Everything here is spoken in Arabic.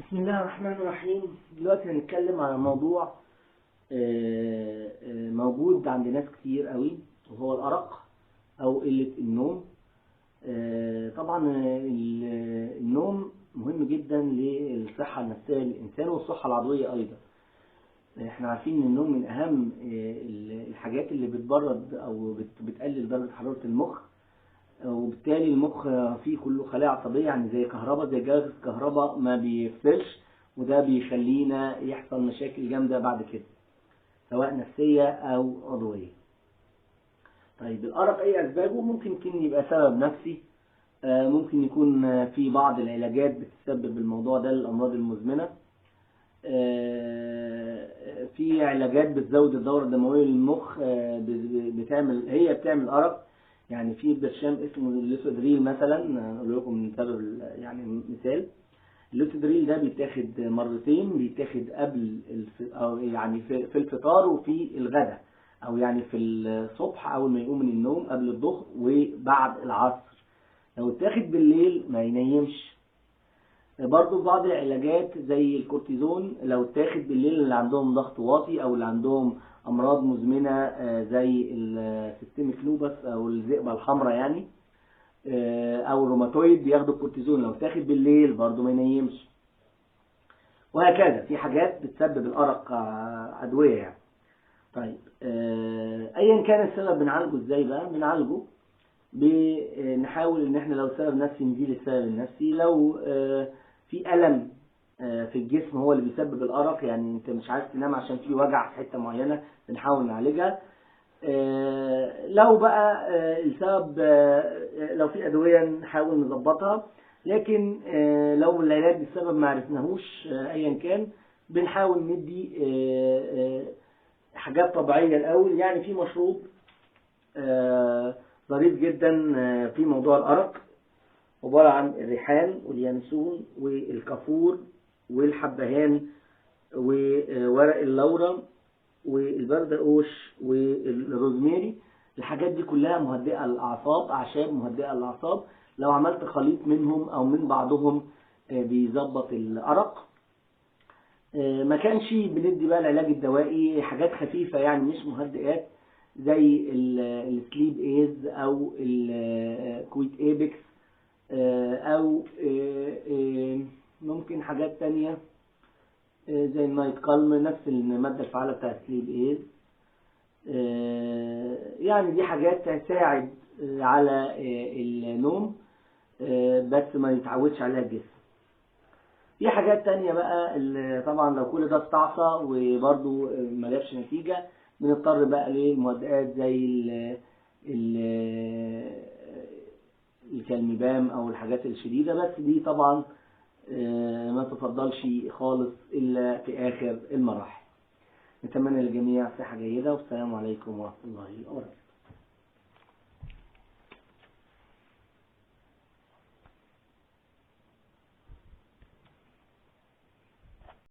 بسم الله الرحمن الرحيم. دلوقتي هنتكلم على موضوع موجود عند ناس كتير قوي، وهو الأرق أو قلة النوم. طبعا النوم مهم جدا للصحة النفسية للإنسان والصحة العضوية أيضا. احنا عارفين ان النوم من أهم الحاجات اللي بتبرد أو بتقلل درجة حرارة المخ، وبالتالي المخ فيه كله خلايا عصبية، يعني زي كهرباء، زي جهاز كهرباء ما بيفصلش، وده بيخلينا يحصل مشاكل جامدة بعد كده سواء نفسية أو عضوية. طيب الأرق أي أسبابه؟ ممكن يبقى سبب نفسي، ممكن يكون في بعض العلاجات بتسبب الموضوع ده للأمراض المزمنة. في علاجات بتزود الدورة الدموية للمخ، بتعمل أرق. يعني في برشام اسمه اللوسيدريل مثلا، هنقول لكم من سبب يعني مثال. اللوسيدريل ده بيتاخد مرتين، بيتاخد قبل أو يعني في الفطار وفي الغداء، أو يعني في الصبح أول ما يقوم من النوم قبل الظهر وبعد العصر. لو اتاخد بالليل ما ينيمش. برضو بعض العلاجات زي الكورتيزون لو اتاخد بالليل، اللي عندهم ضغط واطي او اللي عندهم امراض مزمنه زي السيستميك لوبس او الذئبه الحمراء يعني، او الروماتويد، بياخدوا الكورتيزون لو اتاخد بالليل برضو ما ينيمش. وهكذا في حاجات بتسبب الارق، ادويه يعني. طيب ايا كان السبب بنعالجه ازاي بقى؟ بنعالجه بنحاول ان احنا لو سبب نفسي نزيل السبب النفسي. لو في ألم في الجسم هو اللي بيسبب الأرق، يعني انت مش عايز تنام عشان في وجع في حتة معينة، بنحاول نعالجها. لو بقى السبب، لو في أدوية نحاول نظبطها. لكن لو العلاج السبب ما عرفناهوش ايا كان، بنحاول ندي حاجات طبيعية الأول. يعني في مشروب ظريف جدا في موضوع الأرق، عبارة عن الريحان واليانسون والكافور والحبهان وورق اللورا والبردقوش والروزميري. الحاجات دي كلها مهدئة للأعصاب، أعشاب مهدئة للأعصاب. لو عملت خليط منهم أو من بعضهم بيظبط الأرق. ما كانش بندي بقى العلاج الدوائي، حاجات خفيفة يعني مش مهدئات، زي السليب ايز او الكويت ايبكس، او ممكن حاجات تانية زي النايت كالم، نفس المادة الفعالة بتاع السليب ايز. يعني دي حاجات تساعد على النوم، بس ما يتعودش عليها الجسم. في حاجات تانية بقى اللي طبعا لو كل ده استعصى وبرضه ما جابش نتيجة، بنضطر بقى لمهدئات زي الكالميبام او الحاجات الشديدة، بس دي طبعا ما تفضلش خالص الا في اخر المراحل. نتمنى للجميع صحة جيدة، والسلام عليكم ورحمة الله وبركاته.